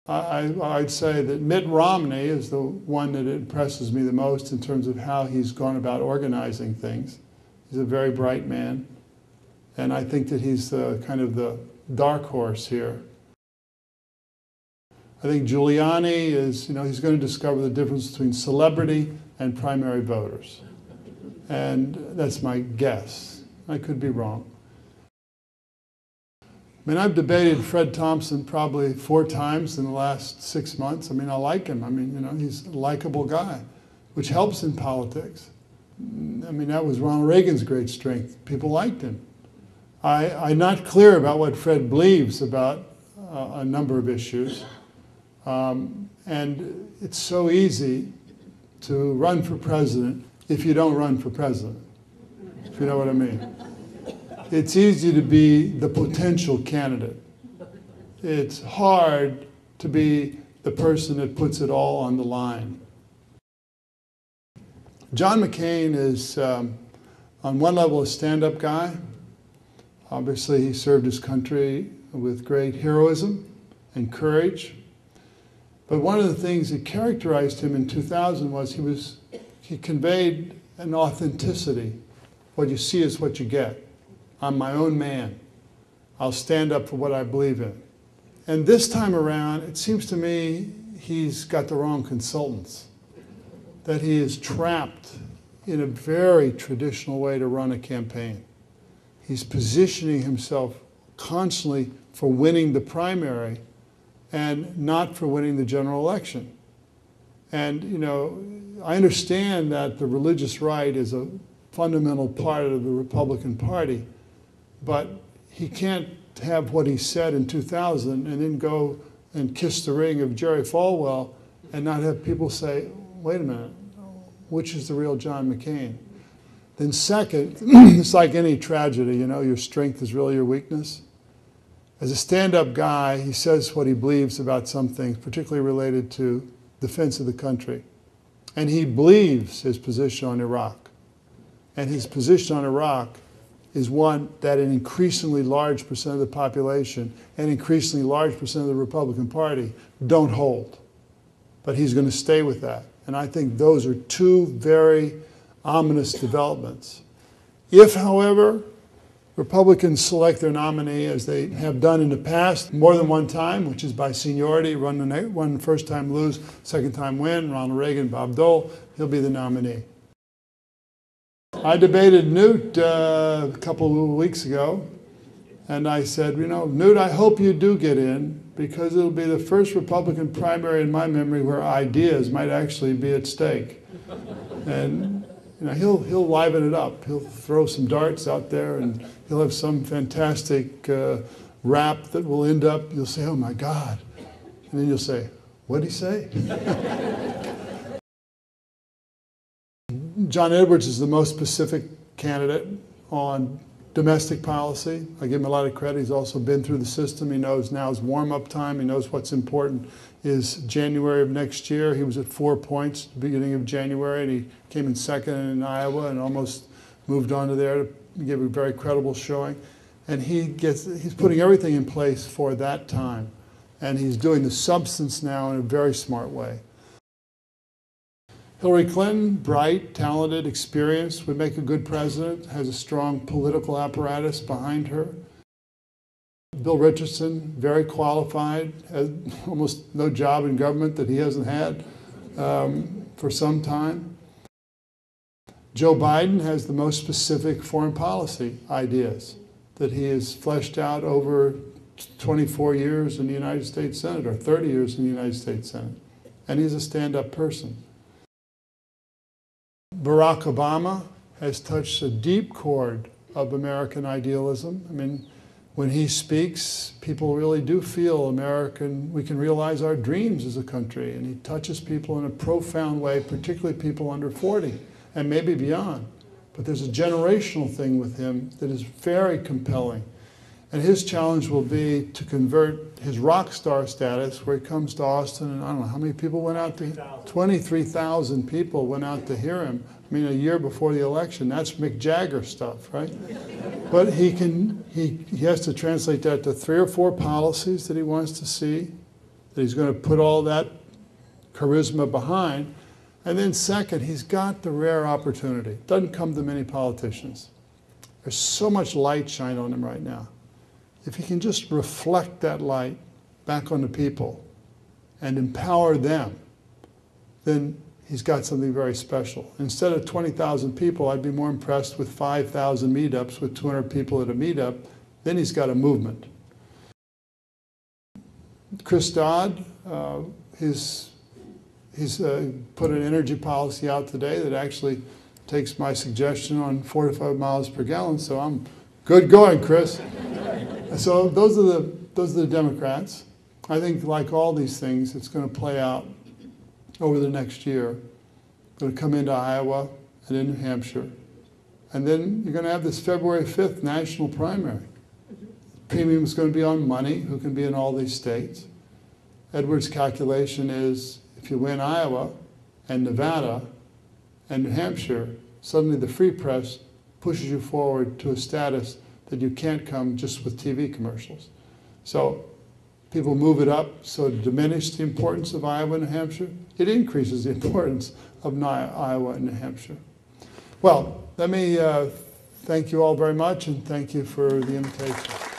I'd say that Mitt Romney is the one that impresses me the most in terms of how he's gone about organizing things. He's a very bright man, and I think that he's kind of the dark horse here. I think Giuliani is, he's going to discover the difference between celebrity and primary voters. And that's my guess. I could be wrong. I mean, I've debated Fred Thompson probably 4 times in the last 6 months. I mean, I like him. I mean, he's a likable guy, which helps in politics. I mean, that was Ronald Reagan's great strength. People liked him. I'm not clear about what Fred believes about a number of issues. And it's so easy to run for president if you don't run for president, if you know what I mean. It's easy to be the potential candidate. It's hard to be the person that puts it all on the line. John McCain is, on one level, a stand-up guy. Obviously, he served his country with great heroism and courage. But one of the things that characterized him in 2000 was he conveyed an authenticity. What you see is what you get. I'm my own man. I'll stand up for what I believe in. And this time around, it seems to me he's got the wrong consultants, that he is trapped in a very traditional way to run a campaign. He's positioning himself constantly for winning the primary and not for winning the general election. And, I understand that the religious right is a fundamental part of the Republican Party, but he can't have what he said in 2000 and then go and kiss the ring of Jerry Falwell and not have people say, wait a minute, which is the real John McCain? Then second, it's like any tragedy, your strength is really your weakness. As a stand-up guy, he says what he believes about some things, particularly related to defense of the country. And he believes his position on Iraq. And his position on Iraq is one that an increasingly large percent of the population and increasingly large percent of the Republican Party don't hold. But he's going to stay with that. And I think those are 2 very ominous developments. If, however, Republicans select their nominee, as they have done in the past, more than one time, which is by seniority, run first time lose, second time win, Ronald Reagan, Bob Dole, he'll be the nominee. I debated Newt a couple of weeks ago, and I said, Newt, I hope you do get in, because it'll be the first Republican primary in my memory where ideas might actually be at stake. And he'll liven it up. He'll throw some darts out there, and he'll have some fantastic rap that will end up, you'll say, oh my God. And then you'll say, what'd he say? John Edwards is the most specific candidate on domestic policy. I give him a lot of credit. He's also been through the system. He knows now is warm-up time. He knows what's important is January of next year. He was at 4 points at the beginning of January, and he came in second in Iowa and almost moved on to there to give a very credible showing. And he's putting everything in place for that time. And he's doing the substance now in a very smart way. Hillary Clinton, bright, talented, experienced, would make a good president, has a strong political apparatus behind her. Bill Richardson, very qualified, has almost no job in government that he hasn't had for some time. Joe Biden has the most specific foreign policy ideas that he has fleshed out over 24 years in the United States Senate, or 30 years in the United States Senate. And he's a stand-up person. Barack Obama has touched a deep chord of American idealism. I mean, when he speaks, people really do feel American. We can realize our dreams as a country, and he touches people in a profound way, particularly people under 40 and maybe beyond. But there's a generational thing with him that is very compelling. And his challenge will be to convert his rock star status, where he comes to Austin, and I don't know how many people went out to 23,000 people went out to hear him. I mean, a year before the election. That's Mick Jagger stuff, right? But he has to translate that to 3 or 4 policies that he wants to see that he's going to put all that charisma behind. And then second, he's got the rare opportunity. Doesn't come to many politicians. There's so much light shine on him right now. If he can just reflect that light back on the people and empower them, then he's got something very special. Instead of 20,000 people, I'd be more impressed with 5,000 meetups with 200 people at a meetup. Then he's got a movement. Chris Dodd, he's put an energy policy out today that actually takes my suggestion on 4 to 5 miles per gallon. So I'm good going, Chris. So those are the Democrats. I think, like all these things, it's going to play out over the next year. It'll come into Iowa and in New Hampshire. And then you're going to have this February 5th national primary. Premium is going to be on money, who can be in all these states. Edwards' calculation is if you win Iowa and Nevada and New Hampshire, suddenly the free press pushes you forward to a status that you can't come just with TV commercials. So people move it up so to diminish the importance of Iowa and New Hampshire. It increases the importance of Iowa and New Hampshire. Well, let me thank you all very much, and thank you for the invitation.